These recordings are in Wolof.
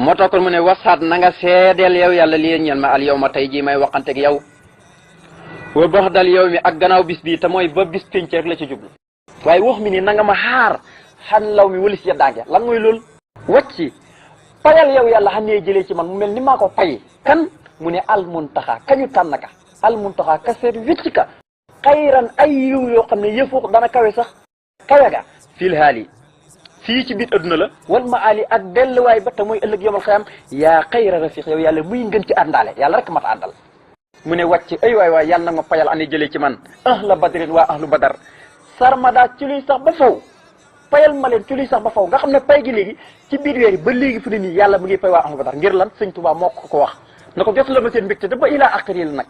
moo tax kon mu ne wasaat na nga seedeel yow yàlla li ñeel ma al yow ma tey jii may waxanteeg yow wa bax dal yow mi ak gannaaw bis bii te mooy ba bis pénc rek la ci jublu waaye wax mi ni na nga ma xaar xan law mi walis ya daange lan mooy loolu wacci payal yow yàlla xam ne jëlee ci man mu mel ni maa ko pay kan mu ne al muntaxa kañu tànn ka al muntaxa ka seet wicc ka xayran ay yiw yoo xam ne yëfu dana kawe sax kawe ga fil haali fii ci biir adduna la wal ma ali ak delluwaay ba te mooy ëllëg yomal xiyam yaa xayra rafiq yow yàlla muy ngën ci àndaale yàlla rek mat àndal mu ne wàcc ay waay yàlla na ma payal ane jëlee ci man ahla badrin waa ahlu badar sarmada ci luy sax ba faw payal ma leen ci luy sax ba faw nga xam ne pay gi léegi ci biir weer yi ba léegi fu ne nii yàlla mu ngi pay waa ahlu badar ngir lan sëñ Tuubaa moo ko wax na ko jot la ma seen mbégte da ba ilaa axiri la nag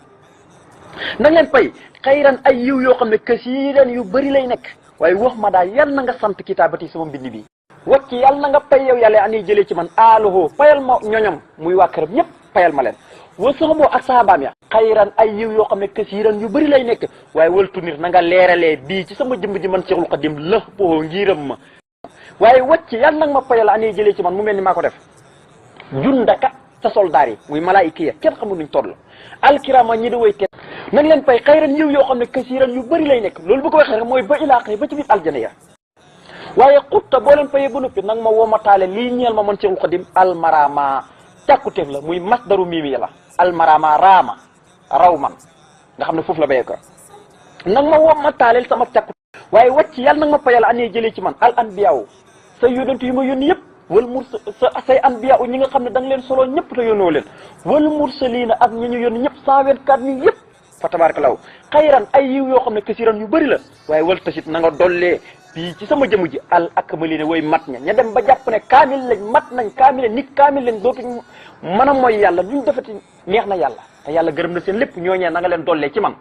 nang leen pay xayran ay yiw yoo xam ne kasiiran yu bëri lay nekk waaye wax ma daal yàlla na nga sant kitaabati sama mbind bi wàcc yàlla na nga pay yow yàlla ani jëlee ci man aaluhu payal ma ñoñam muy waa këram ñëpp payal ma leen wa saxaboo ak sahabaam ya xayran ay yiw yoo xam ne kasiiran yu bëri lay nekk waaye waltu nit na nga leeralee bii ci sama jëmb ji man Seexul Xadim la boo ngiram ma waaye wàcc yàlla nag ma payal ani jëlee ci man mu mel ni maa ko def jundaka sa soldaar yi muy malaayika ya kenn xamul nuñ toll alkirama ñi da woy kenn nañ leen pay xayran yiw yoo xam ne kasiiran yu bëri lay nekk loolu bu ko waxee rek mooy ba ilaa xëy ba ci biir aljana ya waaye xutta boo leen payee ba noppi nag ma womataale lii ñeel ma man Seexul Xadim almarama càkkuteef la muy masdaru miimi la almarama raama raw man nga xam ne foofu la béyee ko nag ma womataaleel sama càkkuteef waaye wàcc yàlla nag ma payal anee jëlee ci man al anbiyaaw sa yónent yu ma yónni yëpp wal mursa say anbiyaaw ñi nga xam ne da nga leen solo ñëpp te yónnoo leen wal mursaliina ak ñi ñu yónni ñëpp 124 ñi yëpp fa tabaarakallaahu xayran ay yiw yoo xam ne kasiiran yu bëri la waaye wal tasit na nga dollee bii ci sama jëmu ji al akmalina way mat ña dem ba jàpp ne kaamil lañ mat nañ kaamil nit kaamil lañ dootuñ mën a mooy yàlla luñ defati neex na yàlla te yàlla gërëm na seen lépp ñooñee na nga leen dollee ci man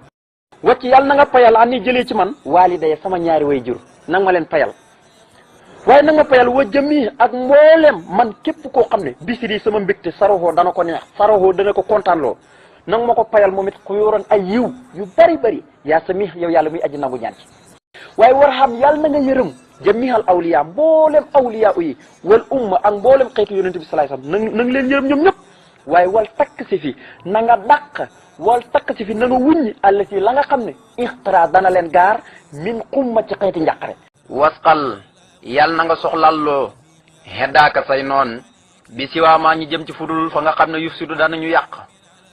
wàcc yàlla na nga payal an ni jëlee ci man waalidaya sama ñaari way jur nanga ma leen payal waaye nag ma payal wa jëmi ak mboolem man képp koo xam ne bisiri sama mbégte saroxoo dana ko neex saroxoo dana ko kontaanloo nanga ma ko payal moom it ku yoroon ay yiw yu bëri yaa sami yow yàlla muy aji nangu ñaan ci waaye war xam yàlla na nga yërëm jamihal awliya mboolem awliya yi wal umma ak mboolem xeetu yonente bi salaay salaam na nga leen yërëm ñoom ñëpp waaye wal takk si fi na nga dàq wal takk si fi na nga wuññi àll si la nga xam ne ixtara dana leen gaar min xumma ci xeeti njàqare wasqal yàlla na nga soxlalloo xeddaaka say noon bi siwaamaa ñi jëm ci fudul fa nga xam ne yuf sidu danañu yàq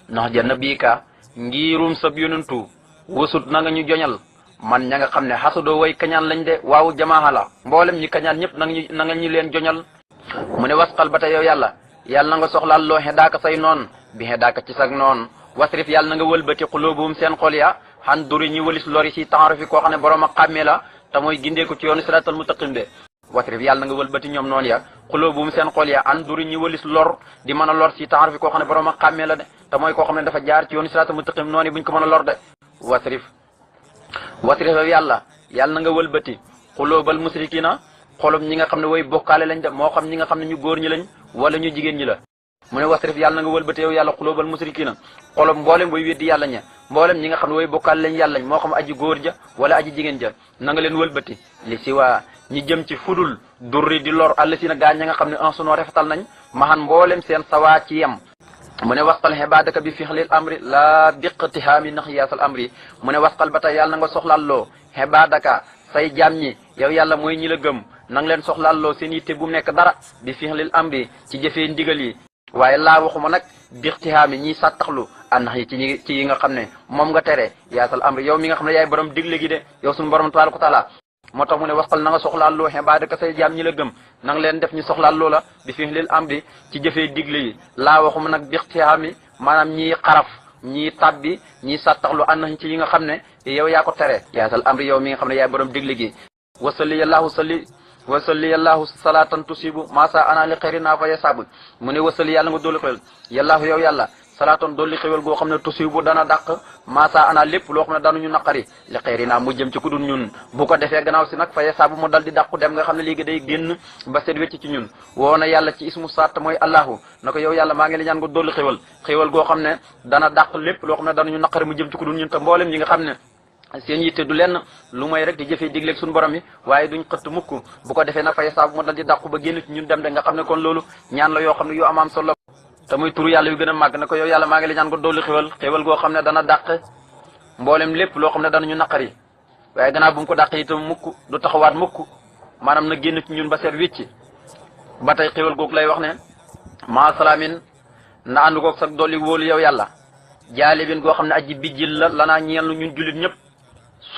ndax ja nabiika ngirum sab yonentu wasut na nga ñu joñal man ña nga xam ne xasadoo way kañaan lañ de waaw jamaaxa la mboolem ñi kañaan ñëpp na nga ñu leen joñal mu ne wasqal ba te yow yàlla na nga soxlalloo xeddaaka say noon bi xeddaaka ci sag noon wasrif yàlla na nga wëlbati xulóobuum seen xol ya xan duri ñi wëlis lori si taxarufi koo xam ne borom a xàmmee la te mooy gindeeku ci yoonu siraatal mustaqim de wasrif yàlla na nga wëlbati ñoom noonu ya xulóobuum seen xol ya an duri ñi wëlis lor di mën a lor si taxarufi koo xam ne borom a xàmmee la de te mooy koo xam ne dafa jaar ci yoonu siraatal mustaqim noonu buñ ko mën a lor de wasrif yàlla na nga wëlbati xulóobal musrikina xolom ñi nga xam ne way bokkaale lañ de moo xam ñi nga xam ne ñu góor ñi lañ wala ñu jigéen ñi la mu ne wasrif yàlla na nga wëlbati yow yàlla xulóobal musrikina xolom mboolem way weddi yàlla ña mboolem ñi nga xam ne way bokkaale lañ yàlla moo xam aji góor ja wala aji jigéen ja na nga leen wëlbati li si waa ñi jëm ci fudul durri di lor àll si na gaa ña nga xam ne en sunoo rafetal nañ maxan mboolem seen sawaa ci yem mu ne wasqal xibaadaka bi fixlil amri laa biqtihaami naxiyaasal amri mu ne wasqal ba tey yàlla na nga soxlalloo xibaadaka say jaam ñi yow yàlla mooy ñi la gëm na nga leen soxlalloo seen yitte bu mu nekk dara bi fixlil amri ci jëfee ndigal yi waaye laa waxuma nag biqtihaami ñiy sàttaxlu annax yi ci yi nga xam ne moom nga tere yaasal amri yow mi nga xam ne yaay borom digle gi de yow suñu borom tabaaraka wa taala moo tax mu ne wasqal na nga soxlalloo xibaadaka say jaam ñi la gëm na nga leen def ñu soxlalloo la bi fixlil amri ci jëfee digle yi laa waxuma nag biqtihaami maanaam ñiy xaraf ñiy tabbi ñiy sàttaxlu annax ci yi nga xam ne yow yaa ko tere yaasal amri yow mi nga xam ne yaay borom digle gi wasalli yàllaahu salaatan tusibu masa ana li xayrina fa yasabu mu ne wasali yàlla nga dolli xewal yàllaahu yow yàlla salaatan dolli xewal goo xam ne tusibu dana dàq masa ana lépp loo xam ne danuñu naqari li xayrina mu jëm ci ku dul ñun bu ko defee gannaaw si nag fa yasabu mu dal di dàqu dem nga xam ne léegi day génn ba seet wecc ci ñun woo na yàlla ci ismu saat mooy allahu na ko yow yàlla maa ngi la ñaan nga dolli xewal goo xam ne dana dàq lépp loo xam ne danuñu naqari mu jëm ci ku dul ñun te mboolem ñi nga xam ne seen yitte du lenn lu may rek di jëfee digleeg suñu borom yi waaye duñ xëtt mukk bu ko defee nag fay saabu mu dal di dàqu ba génn ci ñun dem de nga xam ne kon loolu ñaan la yoo xam ne yu am solo te muy turu yàlla yu gën a màgg na ko yow yàlla maa ngi la ñaan ko dolli xéwal goo xam ne dana dàq mboolem lépp loo xam ne danañu naqari waaye gannaaw bu mu ko dàqee itam mukk du taxawaat mukk maanaam na génn ci ñun ba seet wicci ba tey xéwal googu lay wax ne maa salaamin na ànd koog sax dolli wóolu yow yàlla jaalibin goo xam ne aji bijjil la lanaa ñeel ñun jullit ñëpp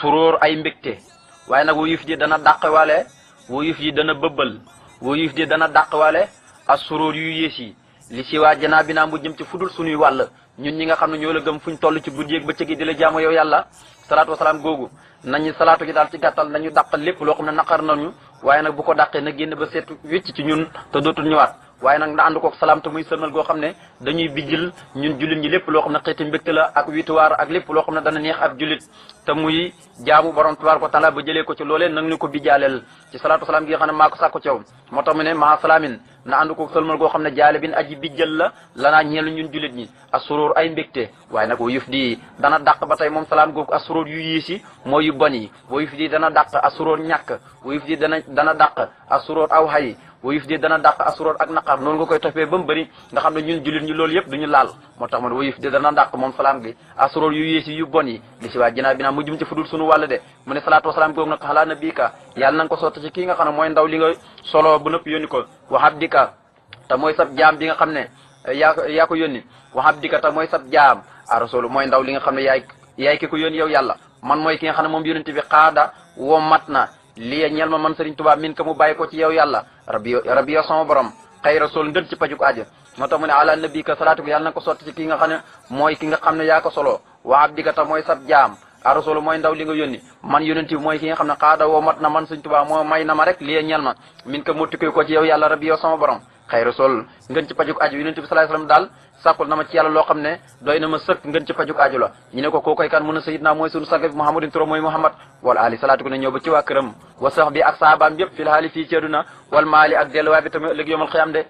suróor ay mbégte waaye nag wuyuf ji dana dàqwaale wuyuf ji dana bëbbal wuyuf ji dana dàqwaale as suróor yu yées yi li si waa janaa bi naa mu jëm ci fudul suñuy wàll ñun ñi nga xam ne ñoo la gëm fuñ toll ci guddi ak bëccëg yi di la jaamu yow yàlla salaatu wasalaam googu nañu salaatu gi daal ci gàttal nañu dàqal lépp loo xam ne naqar nañu waaye nag bu ko dàqee na génn ba seet wécc ci ñun te dootul ñëwaat waaye nag na ànd kook salaam te muy sëlmal goo xam ne dañuy bijjil ñun jullit ñi lépp loo xam ne xeeti mbégte la ak wituwaar ak lépp loo xam ne dana neex ab jullit te muy jaamu borom tabaaraka wa taala ba jëlee ko ci loolee nag ñu ko bijjaaleel ci salaatu salaam gi nga xam ne maa ko sàkku ci yow moo tax mu ne maa salaamin na ànd kook sëlmal goo xam ne jaale bin aji bijjal la lanaa ñeel ñun jullit ñi assuróor ay mbégte waaye nag woo yëf di dana dàq ba tey moom salaam googu assuróor yu yiis yi mooy yu bon yi woo yëf di dana dàq assuróor ñàkk woo yëf di dana dàq assuróor aw xay wuyuf di dana dàq assuróor ak naqar noonu nga koy toppee ba mu bëri nga xam ne ñun jullit ñi loolu yëpp duñu laal moo tax man wuyuf di dana dàq moom salaam gi assuróor yu yées yi yu bon yi li si waa jinaa bi naa mu jëm ci fudul suñu wàll de mu ne salaatu wasalaam googu nag xalaa na biika yàlla na nga ko sotti ci kii nga xam ne mooy ndaw li nga solo bu nëpp yónni ko waxab dika te mooy sab jaam bi nga xam ne yaa ko yónni waxab dika te mooy sab jaam a rasulu mooy ndaw li nga xam ne yaay ki ko yónni yow yàlla man mooy ki nga xam ne moom yónente bi xaada woo mat na lii ñeel ma man Sëriñ Tuubaa min ka mu bàyyi ko ci yow yàlla rabbi yow sama borom xëy rasul ngën ci pajuk aaja moo tax mu ne ala nabi ka salaatu ko yàlla na ko sotti ci ki nga xam ne mooy ki nga xam ne yaa ko solo wa abdika ta mooy sab jaam a rasul mooy ndaw li nga yónni man yónent bi mooy ki nga xam ne xaada woo mat na man Sëriñ Tuubaa moo may na ma rek lii ñeel ma min ka mu tukkee ko ci yow yàlla rabbi yow sama borom xëy rasul ngën ci pajuk aaja yónent bi sallallahu alayhi wasallam daal sàkkul na ma ci yàlla loo xam ne doy na ma sëkk ngeen ci pajuk aajo la ñu ne ko koo koy kan mun a sayidna mooy sunu sang bi muhammadin turo mooy muhammad wala ali salaatu ko ne ñëw ba ci waa këram wa sax bi ak saabaam yëpp fil haali fii ci àdduna wal maali ak delluwaay bi tamit ëllëg yomal xiyam de